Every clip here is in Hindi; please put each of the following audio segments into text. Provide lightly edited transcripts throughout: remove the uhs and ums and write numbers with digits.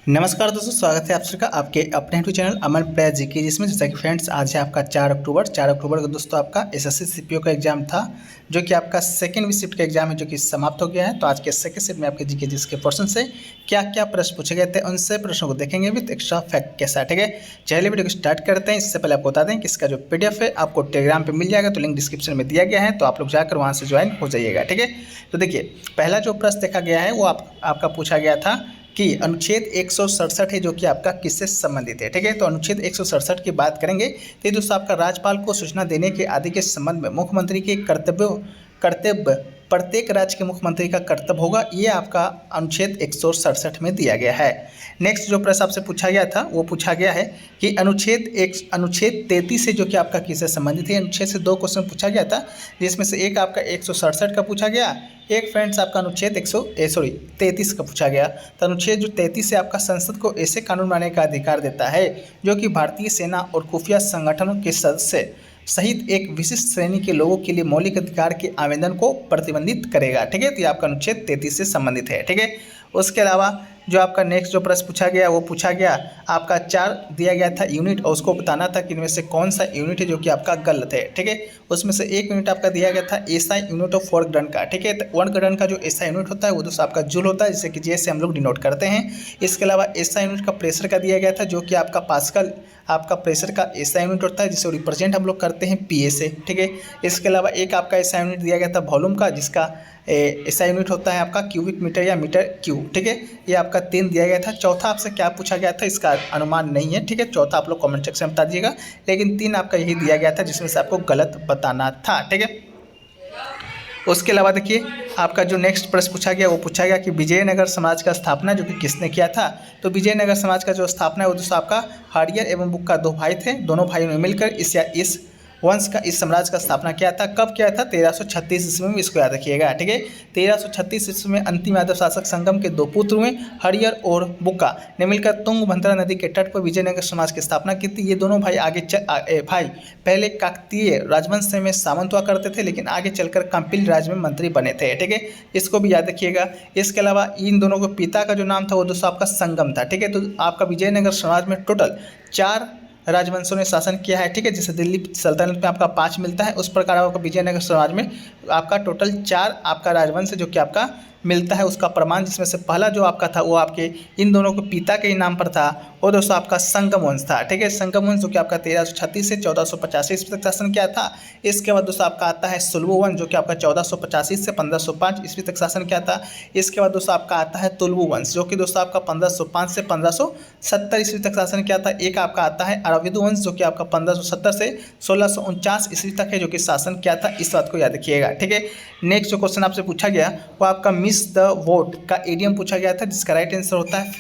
नमस्कार दोस्तों, स्वागत है आप सबका आपके अपने यूट्यूब चैनल अमन प्लेयर जीके, जिसमें जैसा कि फ्रेंड्स आज है आपका 4 अक्टूबर को दोस्तों आपका एसएससी सीपीओ का एग्जाम था, जो कि आपका सेकंड शिफ्ट का एग्जाम है, जो कि समाप्त हो गया है। तो आज के सेकंड शिफ्ट में आपके जीके जिसके पोर्शन से क्या क्या प्रश्न पूछे गए थे, उन से प्रश्नों को देखेंगे विद एक्स्ट्रा फैक्ट के साथ। ठीक है, चलिए वीडियो को स्टार्ट करते हैं। इससे पहले आपको बता दें कि इसका जो पीडीएफ है आपको टेलीग्राम पर मिल जाएगा, तो लिंक डिस्क्रिप्शन में दिया गया है, तो आप लोग जाकर वहाँ से ज्वाइन हो जाइएगा। ठीक है, तो देखिए पहला जो प्रश्न देखा गया है वो आपका पूछा गया था कि अनुच्छेद 167 है, जो कि आपका किससे संबंधित है। ठीक है, तो अनुच्छेद 167 की बात करेंगे तो ये दोस्तों आपका राज्यपाल को सूचना देने के आदि के संबंध में मुख्यमंत्री के कर्तव्य प्रत्येक राज्य के मुख्यमंत्री का कर्तव्य होगा, ये आपका अनुच्छेद 167 में दिया गया है। नेक्स्ट जो प्रश्न आपसे पूछा गया था वो पूछा गया है कि अनुच्छेद 33 से जो कि आपका किससे संबंधित है। अनुच्छेद से 2 क्वेश्चन पूछा गया था, जिसमें से एक आपका 167 का पूछा गया, एक फ्रेंड्स आपका अनुच्छेद 33 का पूछा गया। तो अनुच्छेद जो 33 से आपका संसद को ऐसे कानून बनाने का अधिकार देता है जो कि भारतीय सेना और खुफिया संगठनों के सदस्य सहित एक विशिष्ट श्रेणी के लोगों के लिए मौलिक अधिकार के आवेदन को प्रतिबंधित करेगा। ठीक है, तो ये आपका अनुच्छेद 33 से संबंधित है। ठीक है, उसके अलावा जो आपका नेक्स्ट जो प्रश्न पूछा गया वो पूछा गया आपका 4 दिया गया था यूनिट, और उसको बताना था कि इनमें से कौन सा यूनिट है जो कि आपका गलत है। ठीक है, उसमें से एक यूनिट आपका दिया गया था SI unit of work done का। ठीक है, तो वर्क डन का जो एसआई यूनिट होता है वो दोस्तों आपका जूल होता है, जिसे कि जे से हम लोग डिनोट करते हैं। इसके अलावा एसआई यूनिट का प्रेशर का दिया गया था, जो कि आपका पास्कल आपका प्रेशर का एसआई यूनिट होता है, जिसे रिप्रेजेंट हम लोग करते हैं पीए से। ठीक है, इसके अलावा एक आपका एसआई यूनिट दिया गया था वॉल्यूम का, जिसका एसआई यूनिट होता है आपका क्यूबिक मीटर या मीटर क्यूब। ठीक है, ये आपका 3 दिया गया था। चौथा आपसे क्या पूछा गया था इसका अनुमान नहीं है। ठीक है, चौथा आप लोग कमेंट सेक्शन में बता दीजिएगा, लेकिन 3 आपका यही दिया गया था जिसमें से आपको गलत बताना था। ठीक है, उसके अलावा देखिए आपका जो नेक्स्ट प्रश्न पूछा गया वो पूछा गया कि विजयनगर समाज का स्थापना जो कि किसने किया था। तो विजयनगर समाज का जो स्थापना है वो दोस्तों आपका हरियर एवं बुक्का 2 भाई थे, दोनों भाइयों ने मिलकर इस वंश का इस साम्राज्य का स्थापना किया था। कब किया था? 1336 ईस्वी में। इसको याद रखिएगा। ठीक है, 1336 ईस्वी में अंतिम यादव शासक संगम के 2 पुत्र हुए, हरियर और बुक्का ने मिलकर तुंगभद्रा नदी के तट पर विजयनगर समाज की स्थापना की थी। ये दोनों भाई भाई पहले काकतीय राजवंश में सामंत हुआ करते थे, लेकिन आगे चलकर कंपिल राज में मंत्री बने थे। ठीक है, इसको भी याद रखिएगा। इसके अलावा इन दोनों को पिता का जो नाम था वो दोस्तों आपका संगम था। ठीक है, तो आपका विजयनगर समाज में टोटल 4 राजवंशों ने शासन किया है। ठीक है, जैसे दिल्ली सल्तनत में आपका 5 मिलता है, उस प्रकार आपका विजयनगर समाज में आपका टोटल 4 आपका राजवंश है जो कि आपका मिलता है। उसका प्रमाण जिसमें से पहला जो आपका था वो आपके इन दोनों के पिता के ही नाम पर था, वो दोस्तों आपका संगम वंश था। ठीक है, संगम वंश जो कि आपका 1336 से 1485 ईस्वी तक शासन किया था। इसके बाद दोस्तों आपका आता है सुलभु वंश, जो कि आपका 1485 से 1505 ईस्वी तक शासन किया था। इसके बाद दोस्तों आपका आता है तुलबु वंश, जो कि दोस्तों आपका 1505 से 1570 ईस्वी तक शासन किया था। एक आपका आता है अरविंद वंश, जो कि आपका 1570 से 1649 ईस्वी तक है, जो कि शासन किया था। इस बात को याद रखिएगा। ठीक है, नेक्स्ट जो क्वेश्चन आपसे पूछा गया वो आपका मिस द वोट का इडियम पूछा गया था, जिसका राइट आंसर होता है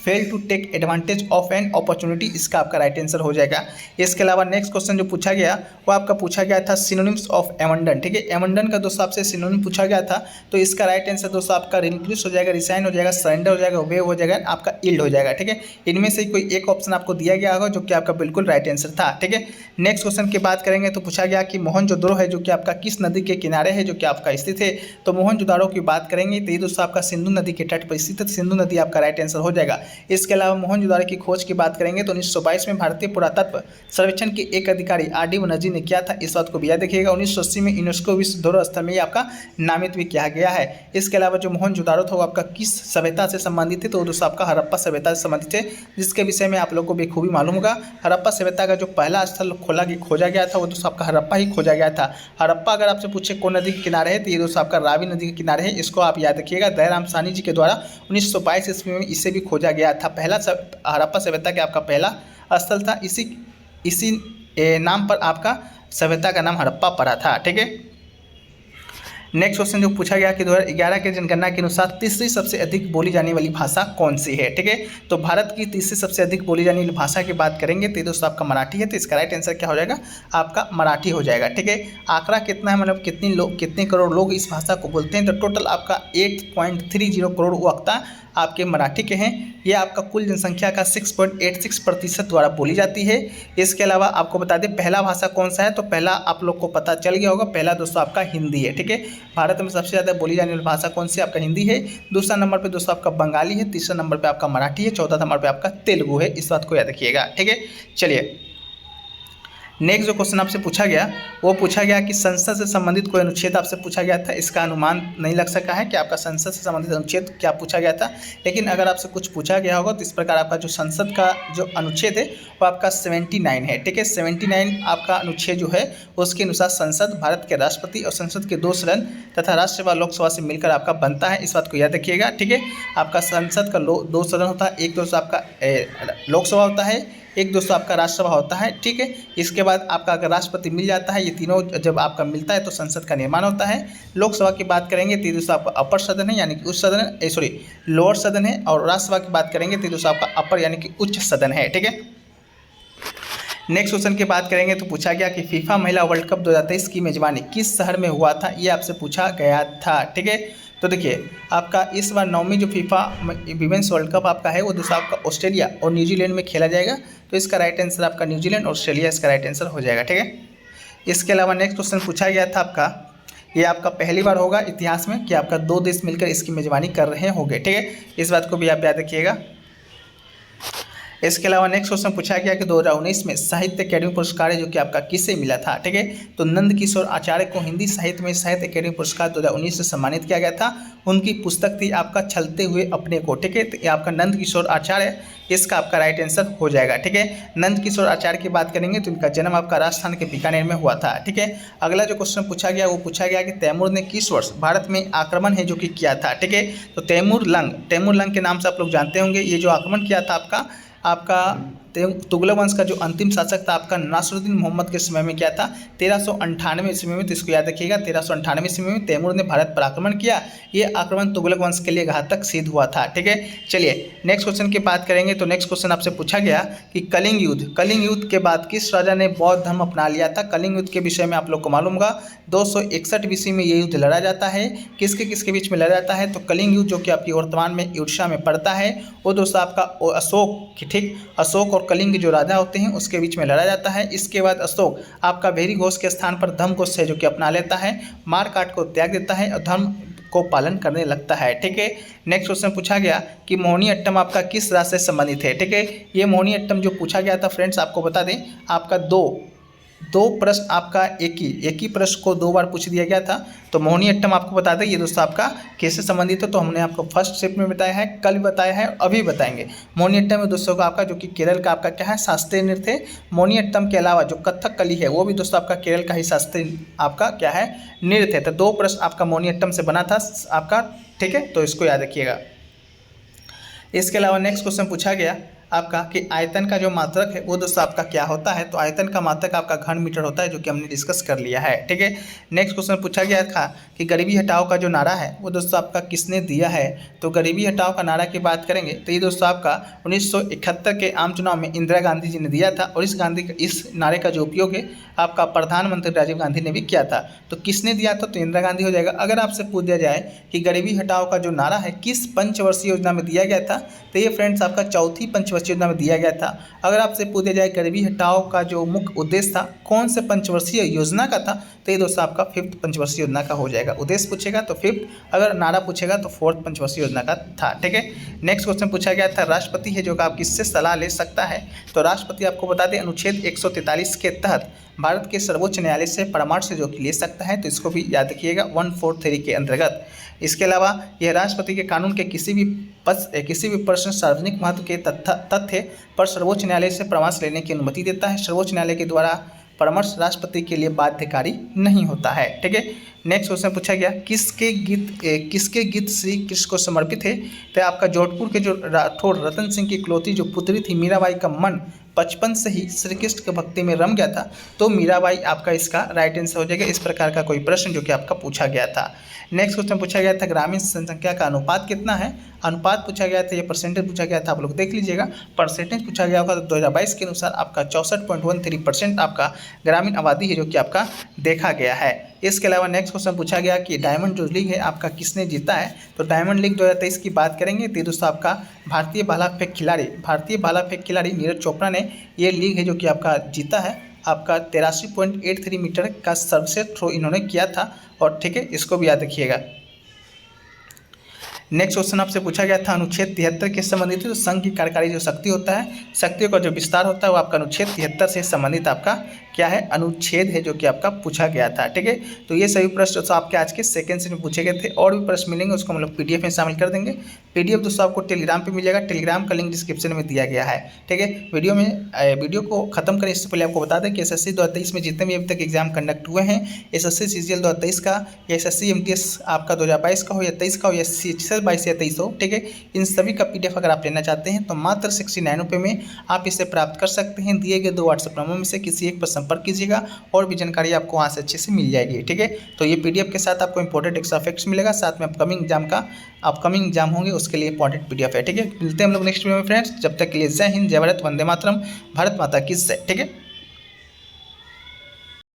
fail to take advantage of an opportunity. इसका आपका राइट आंसर हो जाएगा। इसके अलावा नेक्स्ट क्वेश्चन जो पूछा गया वो आपका पूछा गया था सिनोनिम्स ऑफ एमंडन। ठीक है, एमंडन का दोस्तों आपसे सिनोनिम पूछा गया था, तो इसका राइट आंसर दोस्तों आपका रिन्क्लूस हो जाएगा, रिसाइन हो जाएगा, सरेंडर हो जाएगा, वेव हो जाएगा, आपका इल्ड हो जाएगा। ठीक है, इनमें से कोई एक ऑप्शन आपको दिया गया होगा जो कि आपका बिल्कुल राइट आंसर था। ठीक है, नेक्स्ट क्वेश्चन की बात करेंगे तो पूछा गया कि मोहनजोदड़ो है जो कि आपका किस नदी के किनारे है, जो कि आपका स्थित है। तो मोहनजोदड़ो की बात करेंगे तो ये दोस्तों आपका सिंधु नदी के तट पर स्थित है, सिंधु नदी आपका राइट आंसर हो जाएगा। इसके अलावा मोहनजोदड़ो की खोज की बात करेंगे तो 1922 में भारतीय पुरातत्व सर्वेक्षण के एक अधिकारी आर.डी. बनर्जी ने किया था। इस बात को भी याद रखिएगा। 1980 में यूनेस्को विश्व धरोहर स्थल में आपका नामित भी किया गया है। इसके अलावा जो मोहनजोदड़ो था वो आपका किस सभ्यता से संबंधित है, तो दोस्तों आपका हड़प्पा सभ्यता से संबंधित है, जिसके विषय में आप लोगों को बेखूबी मालूम होगा। हड़प्पा सभ्यता का जो पहला स्थल खोजा गया था वो दोस्तों आपका हड़प्पा ही खोजा गया था। हड़प्पा अगर आपसे पूछे कौन नदी के किनारे है तो ये दोस्तों आपका रावी नदी के किनारे है। इसको आप याद रखिएगा। दयाराम साहनी जी के द्वारा 1922 ईस्वी में इसे भी खोजा गया था। पहला हड़प्पा सभ्यता के आपका पहला स्थल था। इसी नाम पर आपका सभ्यता का नाम हड़प्पा पड़ा था। ठीक है, नेक्स्ट क्वेश्चन जो पूछा गया कि 2011 के जनगणना के अनुसार तीसरी सबसे अधिक बोली जाने वाली भाषा कौन सी है। ठीक है, तो भारत की तीसरी सबसे अधिक बोली जाने वाली भाषा की बात करेंगे तो दोस्तों आपका मराठी है। तो इसका राइट आंसर क्या हो जाएगा? आपका मराठी हो जाएगा। ठीक है, आंकड़ा कितना है, मतलब कितने करोड़ लोग इस भाषा को बोलते हैं, तो टोटल आपका 8.30 करोड़ वक्ता आपके मराठी के हैं। ये आपका कुल जनसंख्या का 6.86% द्वारा बोली जाती है। इसके अलावा आपको बता दें पहला भाषा कौन सा है, तो पहला आप लोग को पता चल गया होगा, पहला दोस्तों आपका हिंदी है। ठीक है, भारत में सबसे ज़्यादा बोली जाने वाली भाषा कौन सी, आपका हिंदी है। दूसरा नंबर पर दोस्तों आपका बंगाली है, तीसरा नंबर पर आपका मराठी है, चौथा नंबर पर आपका तेलुगु है। इस बात को याद रखिएगा। ठीक है, चलिए नेक्स्ट जो क्वेश्चन आपसे पूछा गया वो पूछा गया कि संसद से संबंधित कोई अनुच्छेद आपसे पूछा गया था। इसका अनुमान नहीं लग सका है कि आपका संसद से संबंधित अनुच्छेद क्या पूछा गया था, लेकिन अगर आपसे कुछ पूछा गया होगा तो इस प्रकार आपका जो संसद का जो अनुच्छेद है वो आपका 79 है। ठीक है, 79 आपका अनुच्छेद जो है उसके अनुसार संसद भारत के राष्ट्रपति और संसद के 2 सदन तथा राज्यसभा लोकसभा से मिलकर आपका बनता है। इस बात को याद रखिएगा। ठीक है, आपका संसद का 2 सदन होता है, एक दोस्तों आपका लोकसभा होता है, एक दोस्तों आपका राज्यसभा होता है। ठीक है, इसके बाद आपका अगर राष्ट्रपति मिल जाता है, ये तीनों जब आपका मिलता है तो संसद का निर्माण होता है। लोकसभा की बात करेंगे तो दोस्तों आपका अपर सदन है यानी कि उच्च सदन लोअर सदन है, और राज्यसभा की बात करेंगे तो दोस्तों आपका अपर यानी कि उच्च सदन है। ठीक है, नेक्स्ट क्वेश्चन की बात करेंगे तो पूछा गया कि फीफा महिला वर्ल्ड कप 2023 की मेजबानी किस शहर में हुआ था, ये आपसे पूछा गया था। ठीक है, तो देखिए आपका इस बार 9वीं जो फीफा विमेंस वर्ल्ड कप आपका है वो दोस्तों आपका ऑस्ट्रेलिया और न्यूजीलैंड में खेला जाएगा। तो इसका राइट आंसर आपका न्यूजीलैंड और ऑस्ट्रेलिया इसका राइट आंसर हो जाएगा। ठीक है, इसके अलावा नेक्स्ट क्वेश्चन पूछा गया था आपका, ये आपका पहली बार होगा इतिहास में कि आपका 2 देश मिलकर इसकी मेजबानी कर रहे होंगे। ठीक है, इस बात को भी आप याद रखिएगा। इसके अलावा नेक्स्ट क्वेश्चन पूछा गया कि 2019 में साहित्य अकेडमी पुरस्कार जो कि आपका किसे मिला था। ठीक है, तो नंद किशोर आचार्य को हिंदी साहित्य में साहित्य अकेडमी पुरस्कार 2019 से सम्मानित किया गया था। उनकी पुस्तक थी आपका छलते हुए अपने को। ठीक है, तो ये आपका नंद किशोर आचार्य इसका आपका राइट आंसर हो जाएगा। ठीक है, नंद किशोर आचार्य की बात करेंगे तो इनका जन्म आपका राजस्थान के बीकानेर में हुआ था। ठीक है, अगला जो क्वेश्चन पूछा गया वो पूछा गया कि तैमूर ने किस वर्ष भारत में आक्रमण है जो कि किया था। ठीक है, तो तैमूर लंग के नाम से आप लोग जानते होंगे। ये जो आक्रमण किया था आपका तुगलक वंश का जो अंतिम शासक था आपका नासिरुद्दीन मोहम्मद के समय में क्या था, 1398 ईस्वी में। तो इसको याद रखिएगा, 1398 ईस्वी में तैमूर ने भारत पर आक्रमण किया। ये आक्रमण तुगलक वंश के लिए घातक सिद्ध हुआ था। ठीक है, चलिए नेक्स्ट क्वेश्चन की बात करेंगे तो नेक्स्ट क्वेश्चन आपसे पूछा गया कि कलिंग युद्ध के बाद किस राजा ने बौद्ध धर्म अपना लिया था। कलिंग युद्ध के विषय में आप लोग को मालूम होगा 261 BC में ये युद्ध लड़ा जाता है। किसके बीच में लड़ा जाता है, तो कलिंग युद्ध जो कि आपकी वर्तमान में उड़ीसा में पड़ता है वो दोस्तों आपका अशोक और कलिंग जो राजा होते हैं उसके बीच में लड़ा जाता है। इसके बाद अशोक आपका भेरी घोष के स्थान पर धम्म घोष है जो कि अपना लेता है, मार काट को त्याग देता है और धर्म को पालन करने लगता है। ठीक है, नेक्स्ट क्वेश्चन पूछा गया कि मोहिनीअट्टम आपका किस राज्य से संबंधित है। ठीक है, ये मोहिनीअट्टम जो पूछा गया था फ्रेंड्स आपको बता दें आपका दो प्रश्न आपका एक ही प्रश्न को 2 बार पूछ दिया गया था। तो मोहिनीअट्टम आपको बता दें ये दोस्तों आपका किससे संबंधित है, तो हमने आपको फर्स्ट स्टेप में बताया है, कल भी बताया है, अभी बताएंगे। मोहिनीअट्टम में दोस्तों का आपका जो कि केरल का आपका क्या है शास्त्रीय नृत्य है। मोहिनीअट्टम के अलावा जो कथकली है वो भी दोस्तों आपका केरल का ही शास्त्रीय आपका क्या है नृत्य है। तो 2 प्रश्न आपका मोहिनीअट्टम से बना था आपका। ठीक है, तो इसको याद रखिएगा। इसके अलावा नेक्स्ट क्वेश्चन पूछा गया आपका कि आयतन का जो मात्रक है वो दोस्तों आपका क्या होता है, तो आयतन का मात्रक आपका घन मीटर होता है जो कि हमने डिस्कस कर लिया है। ठीक है, नेक्स्ट क्वेश्चन पूछा गया था कि गरीबी हटाओ का जो नारा है वो दोस्तों आपका किसने दिया है। तो गरीबी हटाओ का नारा की बात करेंगे तो ये दोस्तों आपका 1971 के आम चुनाव में इंदिरा गांधी जी ने दिया था, और इस नारे का जो उपयोग है आपका प्रधानमंत्री राजीव गांधी ने भी किया था। तो किसने दिया था, तो इंदिरा गांधी हो जाएगा। अगर आपसे पूछ दिया जाए कि गरीबी हटाओ का जो नारा है किस पंचवर्षीय योजना में दिया गया था, तो ये फ्रेंड्स आपका चौथी पंचवर्षीय योजना में दिया गया था। अगर आपसे पूछा जाए गरीबी हटाओ का जो मुख्य उद्देश्य था कौन से पंचवर्षीय योजना का था, तो ये दोस्तों आपका 5th पंचवर्षीय योजना का हो जाएगा। उद्देश्य पूछेगा तो 5th, अगर नारा पूछेगा तो 4th पंचवर्षीय योजना का था। ठीक है, नेक्स्ट क्वेश्चन पूछा गया था राष्ट्रपति है जो कि आप किससे सलाह ले सकता है। तो राष्ट्रपति आपको बता दें अनुच्छेद 143 के तहत भारत के सर्वोच्च न्यायालय से परामर्श जो कि ले सकता है। तो इसको भी याद रखिएगा 143 के अंतर्गत। इसके अलावा यह राष्ट्रपति के कानून के किसी भी प्रश्न सार्वजनिक महत्व के तथ्य पर सर्वोच्च न्यायालय से परामर्श लेने की अनुमति देता है। सर्वोच्च न्यायालय के द्वारा परामर्श राष्ट्रपति के लिए बाध्यकारी नहीं होता है। ठीक है, नेक्स्ट क्वेश्चन पूछा गया किसके गीत श्री कृष्ण को समर्पित है। तो आपका जोधपुर के जो राठौर रतन सिंह की इकलौती जो पुत्री थी मीराबाई का मन बचपन से ही श्री कृष्ण के भक्ति में रम गया था, तो मीराबाई आपका इसका राइट आंसर हो जाएगा। इस प्रकार का कोई प्रश्न जो कि आपका पूछा गया था। नेक्स्ट क्वेश्चन पूछा गया था ग्रामीण जनसंख्या का अनुपात कितना है। अनुपात पूछा गया था, ये परसेंटेज पूछा गया था, आप लोग देख लीजिएगा। परसेंटेज पूछा गया होगा तो 2022 के अनुसार आपका 64.13% आपका ग्रामीण आबादी है जो कि आपका देखा गया है। इसके अलावा नेक्स्ट क्वेश्चन पूछा गया कि डायमंड जो लीग है आपका किसने जीता है। तो डायमंड लीग 2023 की बात करेंगे तो दोस्तों आपका भारतीय भाला फेंक खिलाड़ी नीरज चोपड़ा ने ये लीग है जो कि आपका जीता है। आपका 83.83 मीटर का सर्वश्रेष्ठ थ्रो इन्होंने किया था, और ठीक है, इसको भी याद रखिएगा। नेक्स्ट क्वेश्चन आपसे पूछा गया था अनुच्छेद 73 के संबंधित है। तो संघ की कार्यकारी जो शक्ति होता है, शक्तियों का जो विस्तार होता है वो आपका अनुच्छेद 73 से संबंधित आपका क्या है, अनुच्छेद है जो कि आपका पूछा गया था। ठीक है, तो ये सभी प्रश्न दोस्तों आपके आज के सेकंड सेट में पूछे गए थे। और भी प्रश्न मिलेंगे उसको हम लोग पीडीएफ में शामिल कर देंगे। पीडीएफ दोस्तों आपको टेलीग्राम पे मिल जाएगा, टेलीग्राम का लिंक डिस्क्रिप्शन में दिया गया है। ठीक है, वीडियो को खत्म करें इससे पहले आपको बता दें कि एसएससी 2023 में जितने भी अभी तक एग्जाम कंडक्ट हुए हैं, एसएससी सीजीएल 2023 का या एसएससी एमटीएस आपका 2022 का हो या 23 का हो या सीजीएल 22 या 23 हो, ठीक है, इन सभी का पीडीएफ अगर आप लेना चाहते हैं तो मात्र 69 रुपये में आप इसे प्राप्त कर सकते हैं। दिए गए 2 व्हाट्सएप नंबर में से किसी एक पर संपर्क कीजिएगा और भी जानकारी आपको वहाँ से अच्छे से मिल जाएगी। ठीक है, तो ये पीडीएफ के साथ आपको इंपॉर्टेंट एक्स्ट्रा फैक्ट्स मिलेगा, साथ में अपकमिंग एग्जाम होंगे उसके लिए इंपॉर्टेंट पीडीएफ है। ठीक है, मिलते हैं हम लोग नेक्स्ट वीडियो में फ्रेंड्स, जब तक के लिए जय हिंद, जय भारत, वंदे मातरम, भारत माता की जय। ठीक है।